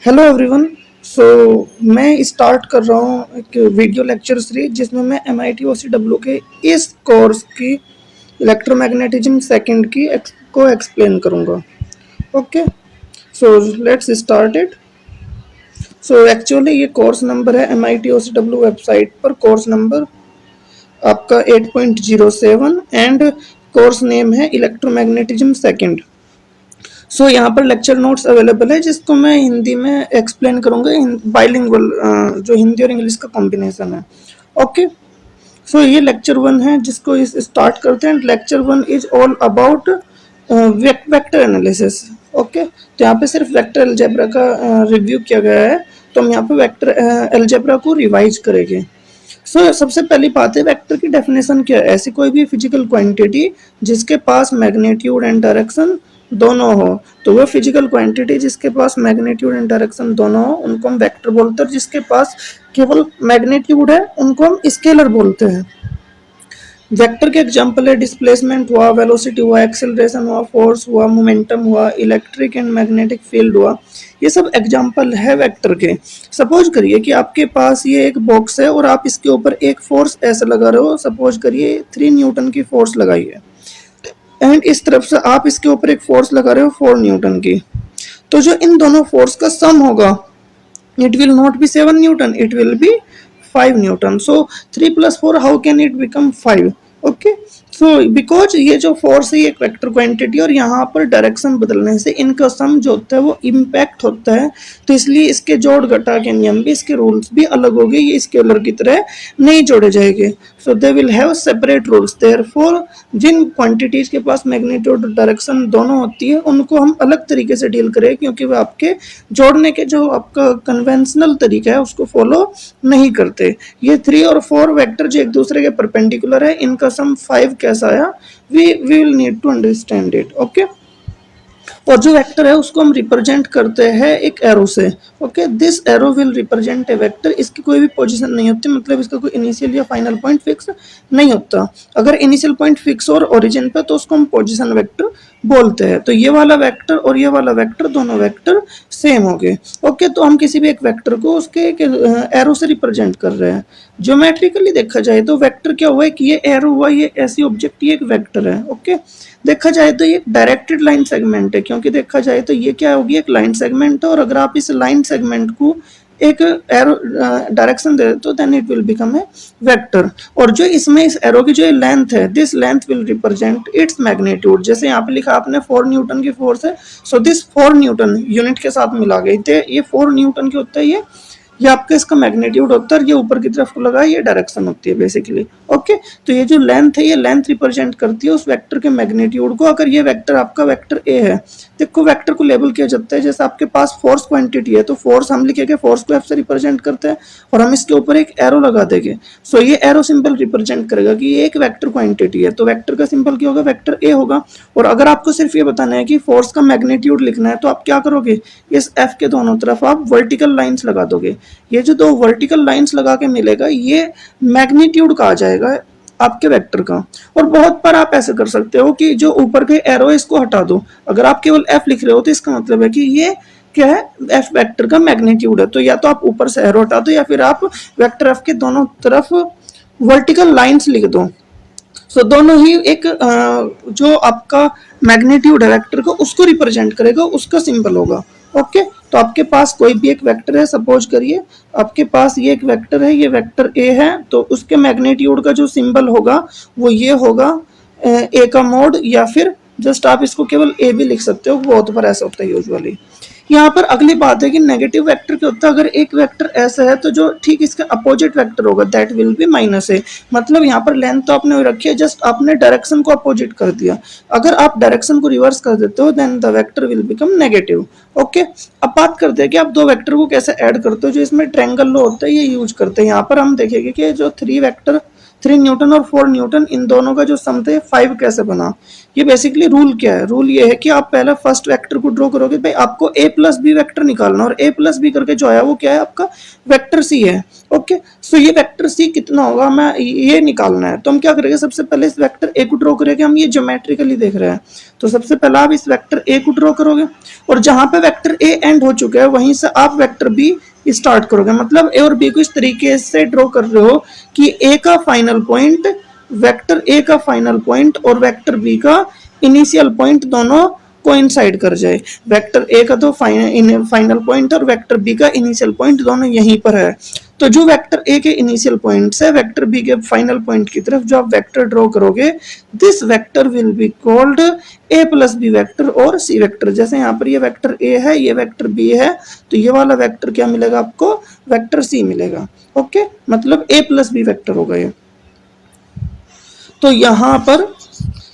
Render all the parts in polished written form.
Hello everyone. सो मैं start कर रहा हूँ एक वीडियो लेक्चर सीरीज जिसमें मैं MIT OCW के इस कोर्स की इलेक्ट्रोमैग्नेटिज्म सेकंड की को एक्सप्लेन करूँगा। Okay, so let's start it. So actually ये कोर्स नंबर है MIT OCW वेबसाइट पर, कोर्स नंबर आपका 8.07 एंड कोर्स नेम है इलेक्ट्रोमैग्नेटिज्म सेकंड। सो यहाँ पर लेक्चर नोट्स अवेलेबल है जिसको मैं हिंदी में एक्सप्लेन करूँगा, बाइलिंगुअल, जो हिंदी और इंग्लिश का कॉम्बिनेशन है। ओके, सो ये लेक्चर 1 है जिसको इस स्टार्ट करते हैं। Lecture 1 is all about vector analysis. Okay, तो यहाँ पे सिर्फ वेक्टर अलजेब्रा का रिव्यू किया गया है, तो हम यहाँ पे वेक्टर अलजेब्रा को रिवाइज करेंगे। सबसे पहली बात है, वेक्टर की डेफिनेशन क्या है। ऐसी कोई भी फिजिकल क्वांटिटी जिसके पास मैग्नीट्यूड एंड डायरेक्शन दोनों हो, तो वो फिजिकल क्वांटिटी जिसके पास मैग्नीट्यूड एंड डायरेक्शन दोनों हो उनको हम वेक्टर बोलते हैं। जिसके पास केवल मैग्नीट्यूड है उनको हम स्केलर बोलते हैं। वेक्टर के एग्जांपल है डिस्प्लेसमेंट हुआ, वेलोसिटी हुआ, एक्सेलरेशन हुआ, फोर्स हुआ, मोमेंटम हुआ, इलेक्ट्रिक एंड मैग्नेटिक फील्ड हुआ। ये सब एग्जांपल है वेक्टर के। सपोज करिए कि आपके पास ये एक बॉक्स है और आप इसके ऊपर एक फोर्स ऐसे लगा रहे हो। सपोज करिए 3 न्यूटन की फोर्स लगाई है एंड इस तरफ से आप इसके ऊपर एक फोर्स लगा रहे हो 4 न्यूटन की। तो जो इन दोनों फोर्स का सम होगा, it will not be 7 Newton, it will be 5 Newton. So 3 plus 4, how can it become 5? Okay, so because ये जो फोर्स है ये एक वेक्टर क्वांटिटी और यहाँ पर डायरेक्शन बदलने से इनका सम जो होता है वो इम्पैक्ट होता है, तो इसलिए इसके जोड़ घटा के नियम भी, इसके रूल्स भी अलग हो गए। ये स्केलर की तरह नहीं जोड़े जाएंगे। So they will have separate rules. Therefore जिन क्वांटिटीज के पास मैग्नीट्यूड और डायरेक्शन दोनों होती है उनको हम अलग तरीके से डील करें, क्योंकि वो आपके जोड़ने के जो आपका कन्वेंशनल तरीका है उसको फॉलो नहीं करते। ये 3 और 4 वेक्टर जो एक दूसरे के परपेंडिकुलर है, इनका सम 5 कैसा आया, we will need to understand it. Okay, और जो वेक्टर है उसको हम रिप्रेजेंट करते हैं एक एरो से। Okay, this arrow will represent a vector. इसकी कोई भी पोजीशन नहीं होती, मतलब इसका कोई इनिशियल या फाइनल पॉइंट फिक्स नहीं होता। अगर इनिशियल पॉइंट फिक्स और ओरिजिन पे तो उसको हम पोजीशन वेक्टर बोलते हैं। तो ये वाला वेक्टर और ये वाला वेक्टर दोनों वेक्टर सेम हो गए। ओके, तो हम किसी भी एक वेक्टर को उसके एक एरो से रिप्रेजेंट कर रहे हैं। ज्योमेट्रिकली देखा जाए तो वेक्टर क्या हुआ है कि ये एरो हुआ, ये ऐसी ऑब्जेक्ट, ये एक वेक्टर है। ओके, देखा जाए तो ये डायरेक्टेड लाइन सेगमेंट है, क्योंकि देखा जाए तो ये क्या होगी, एक लाइन सेगमेंट है। और अगर आप इस लाइन सेगमेंट को एक एरो डायरेक्शन दे तो then it will become a vector. और जो इसमें इस एरो की जो लेंथ है, this length will represent its magnitude. जैसे यहाँ पे लिखा आपने 4 न्यूटन की फोर्स है, सो दिस 4 न्यूटन यूनिट के साथ मिला गई थे, ये 4 न्यूटन की होता है। ये आपका इसका मैग्नीट्यूड होता है, ये ऊपर की तरफ को लगा, ये डायरेक्शन होती है बेसिकली। ओके, तो ये जो लेंथ है ये लेंथ रिप्रेजेंट करती है उस वेक्टर के मैग्नीट्यूड को। अगर ये वेक्टर आपका वेक्टर ए है, देखो वेक्टर को लेबल किया जाता है, जैसे आपके पास फोर्स क्वांटिटी है तो फोर्स हम लिखेंगे, फोर्स को एफ से रिप्रेजेंट करते हैं और हम इसके ऊपर एक एरो लगा देंगे। सो ये एरो सिंबल रिप्रेजेंट करेगा कि ये एक वेक्टर क्वांटिटी है, तो वेक्टर का सिंबल क्या होगा, वेक्टर ए होगा। और अगर आपको सिर्फ ये बताना है कि फोर्स का मैग्नीट्यूड लिखना है तो आप क्या करोगे, इस एफ के दोनों तरफ आप वर्टिकल लाइंस लगा दोगे। ये जो 2 वर्टिकल लाइंस लगा के मिलेगा ये मैग्नीट्यूड कहा जाएगा आपके वेक्टर का। और बहुत बार आप ऐसे कर सकते हो कि जो ऊपर के एरो है इसको हटा दो। अगर आप केवल एफ लिख रहे हो तो इसका मतलब है कि ये क्या है, एफ वेक्टर का मैग्नीट्यूड है। तो या तो आप ऊपर से एरो हटा दो या फिर आप वेक्टर एफ के दोनों तरफ वर्टिकल लाइंस लिख दो। सो दोनों ही एक जो आपका मैग्नीट्यूड है वेक्टर को उसको रिप्रेजेंट करेगा, उसका सिंबल होगा। ओके, तो आपके पास कोई भी एक वेक्टर है, सपोज करिए आपके पास ये एक वेक्टर है, ये वेक्टर ए है, तो उसके मैग्नीट्यूड का जो सिंबल होगा वो ये होगा ए का मोड, या फिर जस्ट आप इसको केवल ए भी लिख सकते हो, बहुत बार ऐसा होता है यूजुअली। यहाँ पर अगली बात है कि नेगेटिव वेक्टर क्या होता है। अगर एक वेक्टर ऐसा है तो जो ठीक इसका अपोजिट वेक्टर होगा दैट विल बी माइनस ए। मतलब यहाँ पर लेंथ तो आपने रखी है, जस्ट आपने डायरेक्शन को अपोजिट कर दिया। अगर आप डायरेक्शन को रिवर्स कर देते हो then the vector will become negative. Okay, अब बात करते हैं कि आप 2 वेक्टर को कैसे ऐड करते हो। जो इसमें ट्रायंगल लॉ होता है ये यूज करते हैं। यहाँ पर हम देखेंगे कि जो 3 वेक्टर 3 न्यूटन और 4 न्यूटन, इन दोनों का जो सम थे 5 कैसे बना। ये बेसिकली रूल क्या है, रूल ये है कि आप पहले फर्स्ट वेक्टर को ड्रॉ करोगे, भाई आपको a प्लस बी वेक्टर निकालना, और a प्लस बी करके जो आया वो क्या है आपका वेक्टर c है। ओके, सो ये वेक्टर c कितना होगा मैं ये निकालना है। तो हम क्या करेंगे, सबसे पहले इस वेक्टर a को ड्रॉ करेंगे, हम ये ज्योमेट्रिकली देख रहे हैं, तो सबसे पहले आप इस वेक्टर a को ड्रॉ करोगे, और जहां पे वेक्टर a एंड हो चुका है वहीं से आप वेक्टर b स्टार्ट करोगे। मतलब a और b को इस तरीके से ड्रॉ कर रहे हो कि a का फाइनल पॉइंट, वेक्टर a का फाइनल पॉइंट और वेक्टर b का इनिशियल पॉइंट दोनों कोइंसाइड कर जाए। वेक्टर a का तो फाइनल पॉइंट और वेक्टर b का इनिशियल पॉइंट दोनों यहीं पर है। तो जो वेक्टर a के इनिशियल पॉइंट से वेक्टर b के फाइनल पॉइंट की तरफ जो आप वेक्टर ड्रॉ करोगे, this vector will be called a plus B vector और c वेक्टर। जैसे यहाँ पर ये वेक्टर a है, ये वेक्टर b है, तो ये वाला वेक्टर क्या मिलेगा आपको, वेक्टर c मिलेगा। ओके, मतलब a प्लस बी वेक्टर होगा ये। तो यहाँ पर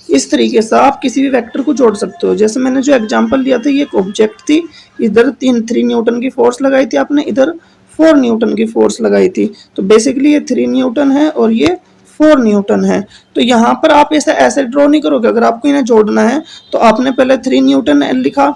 इस तरीके से आप किसी भी वेक्टर को जोड़ सकते हो। जैसे मैंने जो एग्जांपल दिया था, ये एक ऑब्जेक्ट थी, इधर 3 न्यूटन की फोर्स लगाई थी आपने, इधर 4 न्यूटन की फोर्स लगाई थी। तो बेसिकली ये 3 न्यूटन है और ये 4 न्यूटन है। तो यहाँ पर आप ऐसे ऐसे ड्रॉ नहीं करोगे, अगर आपको इन्हें जोड़ना है तो आपने पहले 3 न्यूटन लिखा,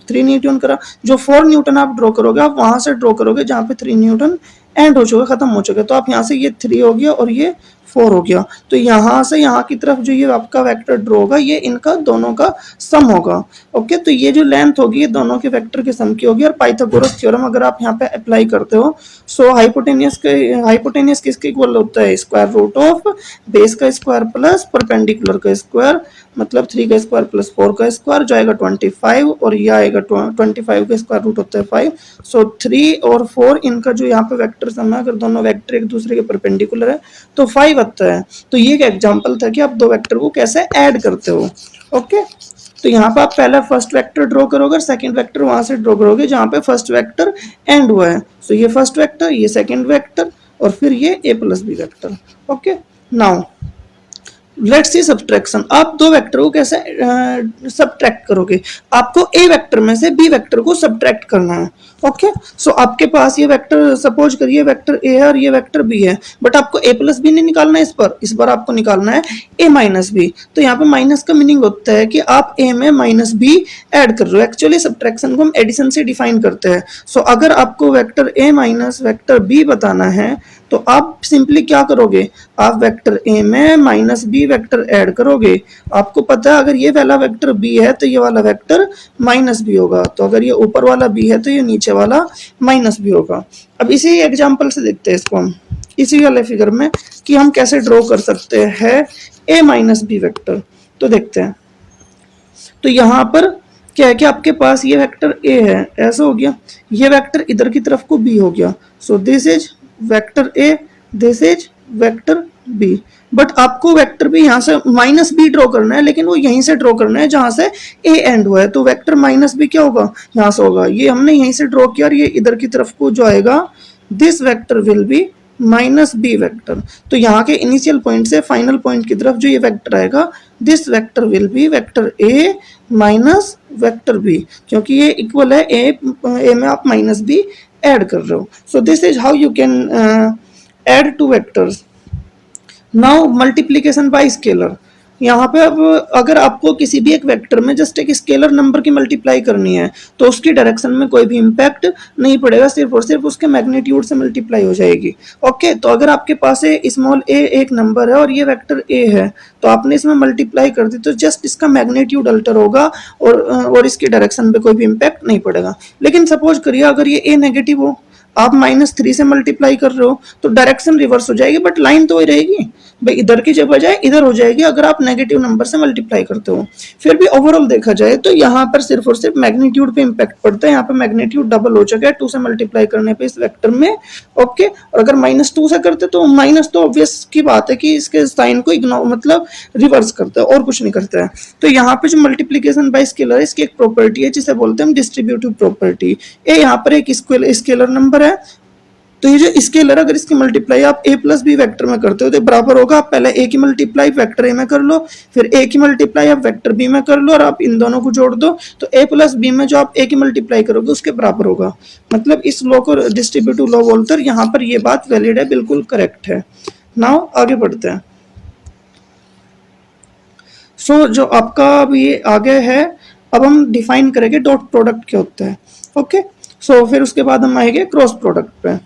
3 न्यूटन करा, जो 4 न्यूटन आप ड्रॉ करोगे आप वहां से ड्रॉ करोगे जहाँ पे 3 न्यूटन एंड हो चुके, खत्म हो चुके। तो आप यहाँ से ये 3 हो गया और ये 4 हो गया, तो यहाँ से यहाँ की तरफ जो ये आपका वेक्टर ड्रॉ होगा ये इनका दोनों का सम होगा। ओके, तो ये जो लेंथ होगी ये दोनों के वेक्टर के सम की होगी। और पाइथागोरस थ्योरम अगर आप यहाँ पे अप्लाई करते हो, सो हाइपोटेनियस किसके इक्वल होता है, स्क्वायर रूट ऑफ बेस का स्क्वायर प्लस परपेंडिकुलर का स्क्वायर, मतलब 3 का स्क्वायर प्लस 4 का स्क्वायर जो आएगा 25, और ये आएगा 25 का स्क्वायर रूट होता है 5। सो 3 और 4 इनका जो यहाँ पे वेक्टर सम है, अगर दोनों वेक्टर एक दूसरे के परपेंडिकुलर है तो 5 आता है। तो ये एक एग्जांपल था कि आप दो वेक्टर को कैसे ऐड करते हो। ओके, तो यहाँ पे आप पहला फर्स्ट वेक्टर ड्रॉ करोगे, सेकंड वेक्टर वहां से ड्रॉ करोगे जहाँ पे फर्स्ट वेक्टर एंड हुआ है। सो ये फर्स्ट वेक्टर, ये सेकंड वेक्टर, और फिर ये a plus B vector. Okay, now let's see subtraction. आप दो वेक्टर को कैसे सब्ट्रैक्ट करोगे, आपको a वेक्टर में से b वेक्टर को सब्ट्रैक्ट करना है। ओके, सो आपके पास ये वेक्टर, सपोज करिए वेक्टर a है और ये वेक्टर b है, बट आपको a प्लस बी नहीं निकालना है, इस बार आपको निकालना है a माइनस बी। तो यहाँ पे माइनस का मीनिंग होता है कि आप a में माइनस b ऐड कर रहे हो। एक्चुअली सब्ट्रैक्शन को हम एडिशन से डिफाइन करते हैं। सो अगर आपको vector a minus vector b बताना है तो आप सिंपली क्या करोगे, आप वेक्टर a में माइनस b वेक्टर ऐड करोगे। आपको पता है अगर ये वाला वेक्टर b है तो ये वाला वेक्टर माइनस b होगा, तो अगर ये ऊपर वाला b है तो ये नीचे वाला माइनस b होगा। अब इसी एग्जांपल से देखते हैं इसको हम इसी वाले फिगर में कि हम कैसे ड्रॉ कर सकते हैं a माइनस b वेक्टर। तो देखते हैं, तो यहाँ पर क्या है कि आपके पास ये वेक्टर a है, ऐसा हो गया, ये वेक्टर इधर की तरफ को b हो गया। So this is vector a, this is vector b। But आपको वेक्टर b यहाँ से माइनस b ड्रॉ करना है, लेकिन वो यहीं से ड्रॉ करना है जहां से a एंड हुआ है। तो वेक्टर माइनस b क्या होगा, यहाँ से होगा, ये हमने यहीं से ड्रॉ किया और ये इधर की तरफ को जो आएगा, this vector will be minus B vector. तो यहाँ के इनिशियल पॉइंट से फाइनल पॉइंट की तरफ जो ये वेक्टर आएगा, this vector will be vector a minus vector b, क्योंकि ये इक्वल है a में आप माइनस b ऐड कर रहे हो। So this is how you can add two vectors. Now multiplication bye scalar. यहाँ पे अब अगर आपको किसी भी एक वेक्टर में जस्ट एक स्केलर नंबर की मल्टीप्लाई करनी है तो उसकी डायरेक्शन में कोई भी इंपैक्ट नहीं पड़ेगा, सिर्फ और सिर्फ उसके मैग्नीट्यूड से मल्टीप्लाई हो जाएगी। ओके, तो अगर आपके पास स्मॉल a एक नंबर है और ये वेक्टर a है, तो आपने इसमें मल्टीप्लाई कर दी तो जस्ट इसका मैग्नीट्यूड अल्टर होगा और इसकी डायरेक्शन पे कोई भी इंपैक्ट नहीं पड़ेगा। लेकिन सपोज करिए अगर ये a नेगेटिव हो, आप -3 से मल्टीप्लाई कर रहे हो तो डायरेक्शन रिवर्स हो जाएगी, बट लाइन तो वही रहेगी भाई, इधर की जगह बजाय इधर हो जाएगी अगर आप नेगेटिव नंबर से मल्टीप्लाई करते हो। फिर भी ओवरऑल देखा जाए तो यहाँ पर सिर्फ और सिर्फ मैग्नीट्यूड पे इंपैक्ट पड़ता है। यहाँ पे मैग्नीट्यूड डबल हो चुका है 2 से मल्टीप्लाई करने पे इस वेक्टर में। ओके, और अगर -2 से करते तो माइनस तो ऑब्वियस की बात है कि इसके साइन को इग्नोर मतलब रिवर्स करता है और कुछ नहीं करता है। तो यहाँ पे जो मल्टीप्लीकेशन बाय स्केलर है इसकी एक प्रॉपर्टी है जिसे बोलते हैं हम डिस्ट्रीब्यूटिव प्रॉपर्टी। ए यहाँ पर एक स्केलर नंबर है, तो ये जो स्केलर अगर इसकी मल्टीप्लाई आप a प्लस बी वेक्टर में करते हो तो बराबर होगा, आप पहले a की मल्टीप्लाई वेक्टर a में कर लो, फिर a की मल्टीप्लाई आप वेक्टर b में कर लो और आप इन दोनों को जोड़ दो तो a प्लस बी में जो आप a की मल्टीप्लाई करोगे उसके बराबर होगा। मतलब इस लॉ को डिस्ट्रीब्यूटिव लॉ बोलते हैं। यहाँ पर ये बात वैलिड है, बिल्कुल करेक्ट है। नाउ आगे बढ़ते हैं। जो आपका अभी ये आगे है, अब हम डिफाइन करेंगे डॉट प्रोडक्ट क्या होता है। ओके, फिर उसके बाद हम आएंगे क्रॉस प्रोडक्ट पे।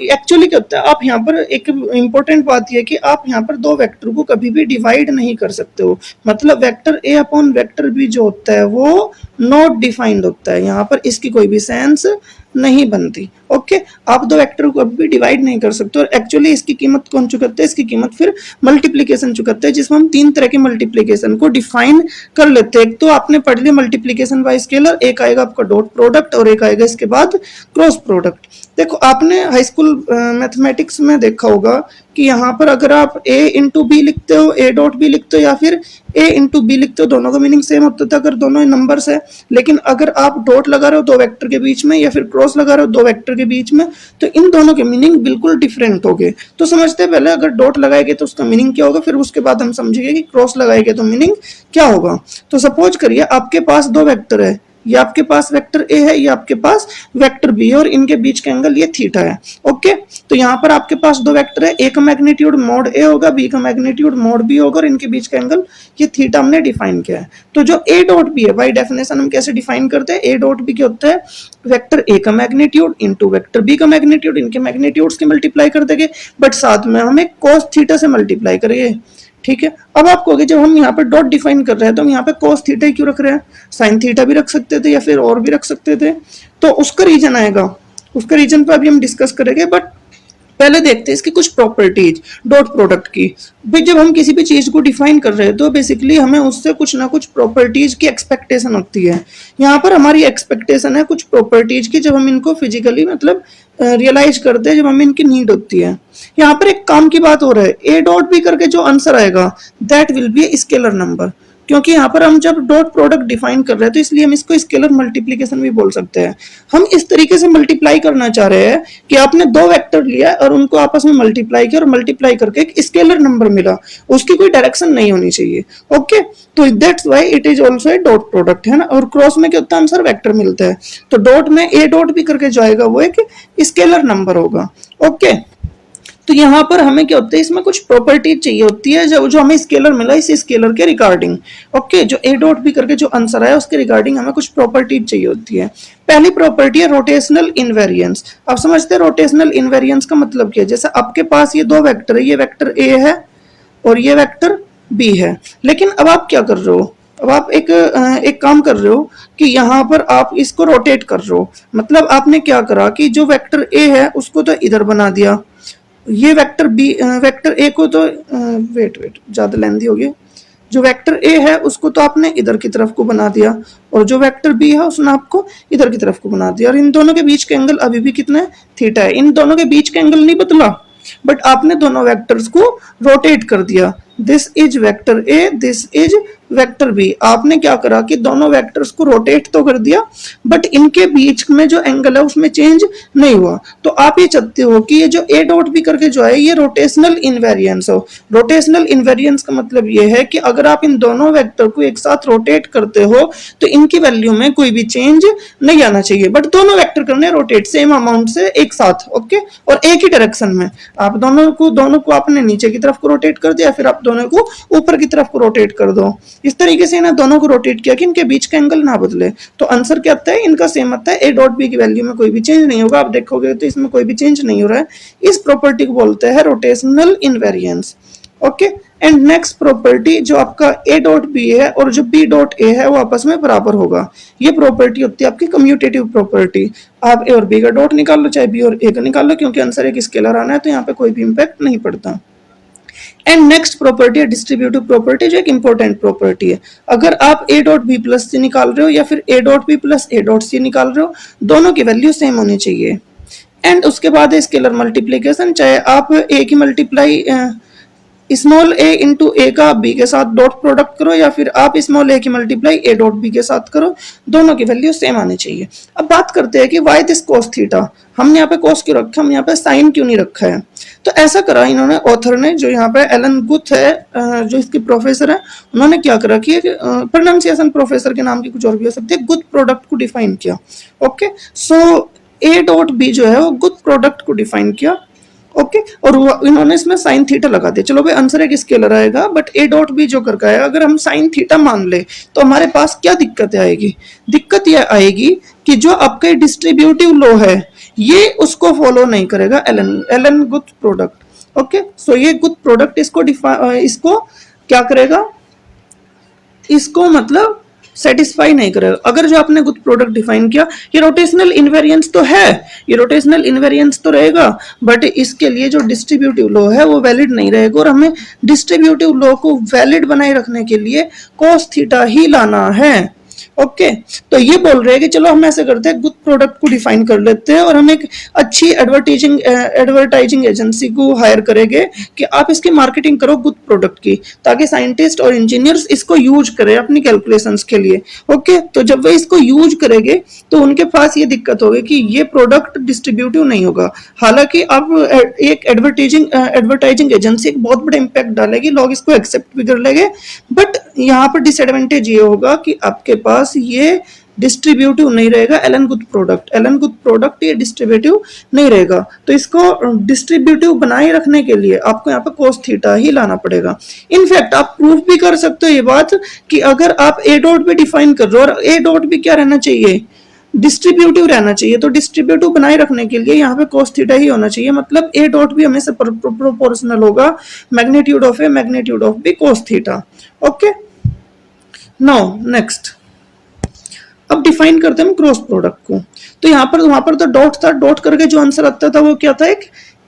एक्चुअली क्या होता है, आप यहाँ पर एक इम्पोर्टेंट बात यह है कि आप यहाँ पर दो वेक्टर को कभी भी डिवाइड नहीं कर सकते हो। मतलब vector A upon vector B जो होता है वो नॉट डिफाइंड होता है, यहाँ पर इसकी कोई भी सेंस नहीं बनती। ओके, आप दो वेक्टर को कभी भी डिवाइड नहीं कर सकते। और एक्चुअली इसकी कीमत कौन चुकाता है? इसकी कीमत फिर मल्टीप्लीकेशन चुकाता है, जिसमें हम तीन तरह के मल्टीप्लीकेशन को डिफाइन कर लेते हैं। एक तो आपने पढ़ लिया मल्टीप्लीकेशन बाय स्केलर, एक आएगा आपका डॉट प्रोडक्ट और एक आएगा इसके बाद क्रॉस प्रोडक्ट। देखो, आपने हाई स्कूल मैथमेटिक्स में देखा होगा कि यहाँ पर अगर आप a इंटू बी लिखते हो, a डॉट बी लिखते हो या फिर a इंटू बी लिखते हो, दोनों का मीनिंग सेम होता था अगर दोनों नंबर्स है। लेकिन अगर आप डॉट लगा रहे हो दो वेक्टर के बीच में या फिर क्रॉस लगा रहे हो दो वेक्टर के बीच में, तो इन दोनों के मीनिंग बिल्कुल डिफरेंट हो गए। तो समझते हैं पहले अगर डॉट लगाएंगे तो उसका मीनिंग क्या होगा, फिर उसके बाद हम समझेंगे कि क्रॉस लगाएंगे तो मीनिंग क्या होगा। तो सपोज करिए आपके पास दो वेक्टर है, ये आपके पास वेक्टर ए है, ये आपके पास वेक्टर बी है और इनके बीच का एंगल ये थीटा है। ओके, तो यहाँ पर आपके पास दो वेक्टर है, ए का मैग्नीट्यूड मॉड ए होगा, बी का मैग्नीट्यूड मॉड बी होगा और इनके बीच का एंगल ये थीटा हमने डिफाइन किया है। तो जो ए डॉट बी है, बाय डेफिनेशन हम कैसे डिफाइन करते हैं, ए डॉट बी क्या होता है, वेक्टर ए का मैग्नीट्यूड इंटू वेक्टर बी का मैग्नीट्यूड, इनके मैग्नीट्यूड्स के मल्टीप्लाई कर देंगे, बट साथ में हमें cos थीटा से मल्टीप्लाई करेंगे। ठीक है, अब आप कहोगे जब हम यहाँ पर डॉट डिफाइन कर रहे हैं तो हम यहाँ पे cos थीटा क्यों रख रहे हैं, sin थीटा भी रख सकते थे या फिर और भी रख सकते थे। तो उसका रीजन आएगा, उसका रीजन पे अभी हम डिस्कस करेंगे, बट पहले देखते हैं इसकी कुछ प्रॉपर्टीज डॉट प्रोडक्ट की। भाई जब हम किसी भी चीज को डिफाइन कर रहे हैं तो बेसिकली हमें उससे कुछ ना कुछ प्रॉपर्टीज की एक्सपेक्टेशन होती है। यहाँ पर हमारी एक्सपेक्टेशन है कुछ प्रॉपर्टीज की, जब हम इनको फिजिकली मतलब रियलाइज करते हैं, जब हमें इनकी नीड होती है। यहाँ पर एक काम की बात हो रहा है, ए डॉट बी करके जो आंसर आएगा that will be a scalar number, क्योंकि यहाँ पर हम जब डॉट प्रोडक्ट डिफाइन कर रहे हैं तो इसलिए हम इसको स्केलर मल्टीप्लीकेशन भी बोल सकते हैं। हम इस तरीके से मल्टीप्लाई करना चाह रहे हैं कि आपने दो वेक्टर लिया और उनको आपस में मल्टीप्लाई किया और मल्टीप्लाई करके एक स्केलर नंबर मिला, उसकी कोई डायरेक्शन नहीं होनी चाहिए। ओके, तो that's why it is also a dot product, है ना। और क्रॉस में क्या होता है, आंसर वेक्टर मिलता है, तो डॉट में ए डॉट भी करके जो आएगा वो एक स्केलर नंबर होगा। ओके, तो यहाँ पर हमें क्या होता है, इसमें कुछ प्रॉपर्टी चाहिए होती है जो हमें स्केलर मिला इस स्केलर के रिगार्डिंग। ओके, जो ए डॉट बी करके जो आंसर आया उसके रिगार्डिंग हमें कुछ प्रॉपर्टी चाहिए होती है। पहली प्रॉपर्टी है रोटेशनल इनवेरिएंस। आप समझते हैं रोटेशनल इनवेरिएंस का मतलब क्या है। जैसे आपके पास ये दो वेक्टर है, ये वेक्टर ए है और ये वेक्टर बी है, लेकिन अब आप क्या कर रहे हो, अब आप एक काम कर रहे हो कि यहाँ पर आप इसको रोटेट कर रहे हो। मतलब आपने क्या करा कि जो वेक्टर ए है उसको तो इधर बना दिया, ये वेक्टर बी वेक्टर ए को तो वेट ज्यादा लेंदी हो गई, जो वेक्टर ए है उसको तो आपने इधर की तरफ को बना दिया और जो वेक्टर बी है उसने आपको इधर की तरफ को बना दिया, और इन दोनों के बीच का एंगल अभी भी कितना है, थीटा है। इन दोनों के बीच का एंगल नहीं बदला, बट आपने दोनों वेक्टर्स को रोटेट कर दिया। This is vector A, this is vector B. आपने क्या करा कि दोनों वेक्टर्स को रोटेट तो कर दिया, बट इनके बीच में जो एंगल है उसमें चेंज नहीं हुआ। तो आप ये चाहते हो कि ये जो ए डॉट बी करके जो है ये रोटेशनल इनवेरिएंस हो। रोटेशनल इनवेरिएंस का मतलब ये है कि अगर आप इन दोनों वेक्टर को एक साथ रोटेट करते हो तो इनकी वैल्यू में कोई भी चेंज नहीं आना चाहिए, बट दोनों वेक्टर करने रोटेट सेम अमाउंट से एक साथ। ओके, और एक ही डायरेक्शन में। आप दोनों को आपने नीचे की तरफ को रोटेट कर दिया, फिर आप दोनों को ऊपर की तरफ को रोटेट कर दो। इस तरीके से ना दोनों को रोटेट किया कि इनके बीच का एंगल ना बदले, तो आंसर क्या आता है, इनका सेम आता है। ए डॉट बी की वैल्यू में कोई भी चेंज नहीं होगा। आप देखोगे तो इसमें कोई भी चेंज नहीं हो रहा है। इस प्रॉपर्टी को बोलते हैं rotational invariance. Okay, and next property जो आपका ए डॉट बी है और जो बी डॉट ए है वो आपस में बराबर होगा। ये प्रॉपर्टी होती है आपकी कम्यूटेटिव प्रॉपर्टी। आप ए और बी का डॉट निकाल लो, चाहे बी और ए का निकाल लो, क्योंकि आंसर एक स्केलर आना है तो यहाँ पे कोई भी इंपैक्ट नहीं पड़ता। एंड नेक्स्ट प्रॉपर्टी है डिस्ट्रीब्यूटिव प्रॉपर्टी, जो एक इंपॉर्टेंट प्रॉपर्टी है। अगर आप A dot B plus C निकाल रहे हो या फिर A dot B plus A dot C निकाल रहे हो, दोनों की वैल्यू सेम होनी चाहिए। एंड उसके बाद है स्केलर मल्टीप्लीकेशन, चाहे आप ए की मल्टीप्लाई स्मॉल ए इंटू ए का बी के साथ डॉट प्रोडक्ट करो या फिर आप स्मॉल ए की मल्टीप्लाई ए डॉट बी के साथ करो, दोनों की वैल्यू सेम आनी चाहिए। अब बात करते हैं कि वाई दिस cos थीटा, हमने यहाँ पे cos क्यों रखा, हम यहाँ पे साइन क्यों नहीं रखा है। तो ऐसा करा इन्होंने, ऑथर ने, जो यहाँ पे एलन गुथ है जो इसके प्रोफेसर है, उन्होंने क्या करा कि प्रोनाउंसिएशन प्रोफेसर के नाम की कुछ और भी हो सकती है, गुथ प्रोडक्ट को डिफाइन किया। Okay, so A dot B जो है वो गुथ प्रोडक्ट को डिफाइन किया। ओके, और इन्होंने इसमें साइन थीटा लगा दिया। चलो भाई आंसर एक स्केलर आएगा, बट ए डॉट बी जो करके आएगा, अगर हम साइन थीटा मान ले तो हमारे पास क्या दिक्कत आएगी? दिक्कत यह आएगी कि जो आपके डिस्ट्रीब्यूटिव लॉ है ये उसको फॉलो नहीं करेगा, एलन गुथ प्रोडक्ट। ओके, सो ये गुथ प्रोडक्ट इसको क्या करेगा? इसको मतलब सेटिस्फाई नहीं करेगा। अगर जो आपने गुड प्रोडक्ट डिफाइन किया, ये रोटेशनल इनवेरिएंस तो है, ये रोटेशनल इनवेरिएंस तो रहेगा, बट इसके लिए जो डिस्ट्रीब्यूटिव लॉ है वो वैलिड नहीं रहेगा, और हमें डिस्ट्रीब्यूटिव लॉ को वैलिड बनाए रखने के लिए cos थीटा ही लाना है। ओके, तो ये बोल रहे हैं कि चलो हम ऐसे करते हैं, गुड प्रोडक्ट को डिफाइन कर लेते हैं और हम एक अच्छी एडवर्टाइजिंग एजेंसी को हायर करेंगे कि आप इसकी मार्केटिंग करो गुड प्रोडक्ट की, ताकि साइंटिस्ट और इंजीनियर्स इसको यूज करें अपनी कैलकुलेशंस के लिए। ओके, तो जब वे इसको यूज करेंगे तो उनके पास ये दिक्कत होगी कि ये प्रोडक्ट डिस्ट्रीब्यूटिव नहीं होगा। हालांकि अब एक एडवर्टाइजिंग एजेंसी एक बहुत बड़ा इंपैक्ट डालेगी, लोग इसको एक्सेप्ट भी कर लेंगे, बट यहाँ पर डिसएडवांटेज ये होगा कि आपके पास ये डिस्ट्रीब्यूटिव नहीं रहेगा। एलन गुथ प्रोडक्ट ये डिस्ट्रीब्यूटिव नहीं रहेगा, तो इसको डिस्ट्रीब्यूटिव बनाए रखने के लिए आपको यहाँ पे cos थीटा ही लाना पड़ेगा। इनफैक्ट आप प्रूफ भी कर सकते हो ये बात कि अगर आप ए डॉट भी डिफाइन कर रहे हो और ए डॉट भी क्या रहना चाहिए? डिस्ट्रीब्यूटिव रहना चाहिए, तो डिस्ट्रीब्यूटिव बनाए रखने के लिए यहाँ पे cos थीटा ही होना चाहिए, मतलब ए डॉट भी हमेशा प्रोपोर्शनल होगा magnitude of A magnitude of B cos theta. Okay, now next अब डिफाइन करते हैं हम क्रॉस प्रोडक्ट को। तो यहाँ पर वहां पर तो डॉट था, डॉट करके जो आंसर आता था वो क्या था?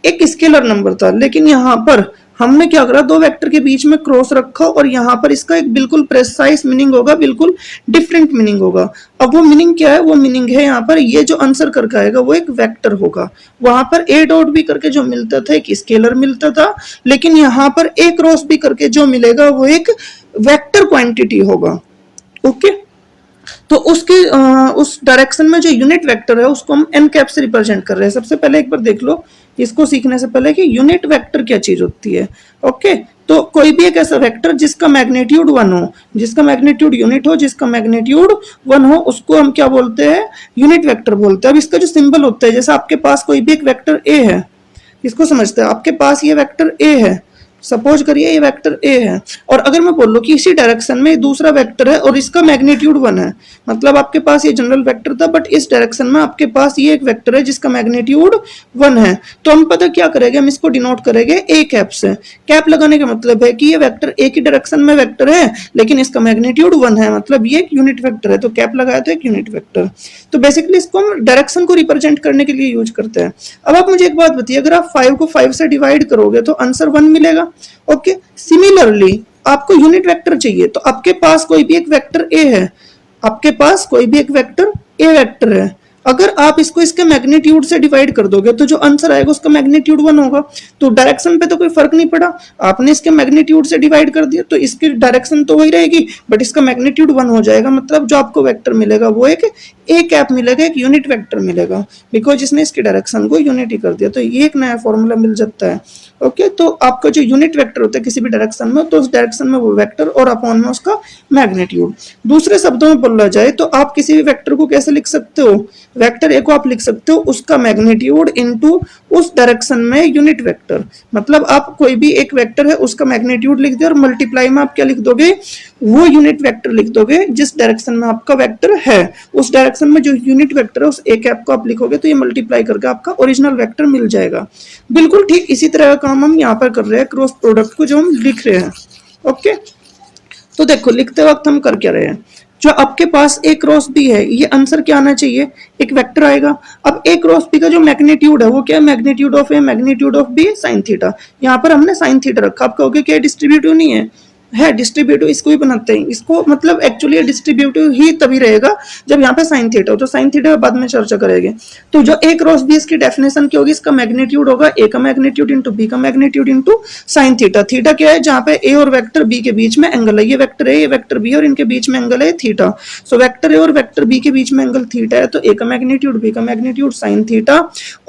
एक स्केलर नंबर था, लेकिन यहाँ पर हमने क्या करा? दो वेक्टर के बीच में क्रॉस रखा और यहाँ पर इसका एक बिल्कुल प्रेसाइज मीनिंग होगा, बिल्कुल डिफरेंट मीनिंग होगा। अब वो मीनिंग क्या है? वो मीनिंग है यहाँ पर ये जो आंसर करके आएगा वो एक वेक्टर होगा। वहां पर ए डॉट बी करके जो मिलता था एक स्केलर मिलता था, लेकिन यहाँ पर ए क्रॉस बी करके जो मिलेगा वो एक वेक्टर क्वांटिटी होगा। ओके, तो उस डायरेक्शन में जो यूनिट वेक्टर है उसको हम एन कैप से रिप्रेजेंट कर रहे हैं। सबसे पहले एक बार देख लो इसको सीखने से पहले कि यूनिट वेक्टर क्या चीज होती है। ओके, तो कोई भी एक ऐसा वेक्टर जिसका मैग्नीट्यूड 1 हो, जिसका मैग्नीट्यूड यूनिट हो, जिसका मैग्नीट्यूड 1 हो, उसको हम क्या बोलते हैं? यूनिट वेक्टर बोलते हैं। अब इसका जो सिंबल होता है, जैसे आपके पास कोई भी एक वेक्टर ए है, इसको समझते हैं, आपके पास ये वेक्टर ए है, सपोज करिए ये वेक्टर ए है, और अगर मैं बोल लूं कि इसी डायरेक्शन में दूसरा वेक्टर है और इसका मैग्नीट्यूड 1 है, मतलब आपके पास ये जनरल वेक्टर था, बट इस डायरेक्शन में आपके पास ये एक वेक्टर है जिसका मैग्नीट्यूड 1 है, तो हम पता क्या करेंगे? हम इसको डिनोट करेंगे ए कैप से। कैप लगाने का मतलब है कि ये वेक्टर ए की डायरेक्शन में वेक्टर है, लेकिन इसका मैग्नीट्यूड 1 है, मतलब ये एक यूनिट वेक्टर है, तो कैप लगाया तो एक यूनिट वेक्टर। तो बेसिकली इसको हम डायरेक्शन को रिप्रेजेंट करने के लिए यूज करते हैं। अब आप मुझे एक बात बताइए, अगर आप 5 को 5 से डिवाइड करोगे तो आंसर 1 मिलेगा। ओके, सिमिलरली आपको यूनिट वेक्टर चाहिए, तो आपके पास कोई भी एक वेक्टर ए है, आपके पास कोई भी एक वेक्टर ए वेक्टर है, अगर आप इसको इसके मैग्नीट्यूड से डिवाइड कर दोगे तो जो आंसर आएगा उसका मैग्नीट्यूड 1 होगा। तो डायरेक्शन पे तो कोई फर्क नहीं पड़ा, आपने इसके मैग्नीट्यूड से डिवाइड कर दिया तो इसकी डायरेक्शन तो वही रहेगी, बट इसका मैग्नीट्यूड 1 हो जाएगा, मतलब जो आपको वेक्टर मिलेगा वो एक ए कैप मिलेगा, एक यूनिट वेक्टर मिलेगा, बिकॉज इसने इसकी डायरेक्शन को यूनिट ही कर दिया। तो ये एक नया फॉर्मूला मिल जाता है। ओके, तो आपका जो यूनिट वेक्टर होता है किसी भी डायरेक्शन में, तो उस डायरेक्शन में वो वेक्टर और अपॉन में उसका मैग्नीट्यूड। दूसरे शब्दों में बोला जाए तो आप किसी भी वेक्टर को कैसे लिख सकते हो? वेक्टर ए को आप लिख सकते हो उसका मैग्नीट्यूड इनटू उस डायरेक्शन में यूनिट वेक्टर, मतलब आप कोई भी एक वेक्टर है उसका मैग्नीट्यूड लिख दो और मल्टीप्लाई में आप क्या लिख दोगे? वो यूनिट वेक्टर लिख दोगे जिस डायरेक्शन में आपका वेक्टर है, उस डायरेक्शन में जो यूनिट वेक्टर है उस ए कैप को आप लिखोगे तो ये मल्टीप्लाई करके आपका ओरिजिनल वेक्टर मिल जाएगा। बिल्कुल ठीक इसी तरह का काम हम यहाँ पर कर रहे हैं क्रॉस प्रोडक्ट को जो हम लिख रहे हैं। ओके, तो देखो लिखते वक्त हम कर क्या रहे हैं? जो आपके पास ए क्रॉस बी है, ये आंसर क्या आना चाहिए? एक वेक्टर आएगा। अब ए क्रॉस बी का जो मैग्नीट्यूड है वो क्या है? Magnitude of A magnitude of B sine theta. यहाँ पर हमने साइन थीटा रखा, आप कहोगे क्या डिस्ट्रीब्यूटिव नहीं है डिस्ट्रीब्यूटिव, इसको ही बनाते हैं, इसको मतलब एक्चुअली डिस्ट्रीब्यूटिव ही तभी रहेगा जब यहाँ पे साइन थीटा हो, तो साइन थीटा बाद में चर्चा करेंगे। तो जो ए क्रॉस बी इसकी डेफिनेशन क्या होगी? इसका मैग्नीट्यूड होगा ए का मैग्नीट्यूड इंटू बी का magnitude into sine theta. Theta क्या है? जहाँ पे ए और वेक्टर बी के बीच में एंगल है, ये वेक्टर ए, ये वेक्टर बी और इनके बीच में एंगल है थीटा। सो वेक्टर ए और वेक्टर बी के बीच में एंगल थीटा है, तो ए का मैग्नीट्यूड बी का मैग्नीट्यूड साइन थीटा,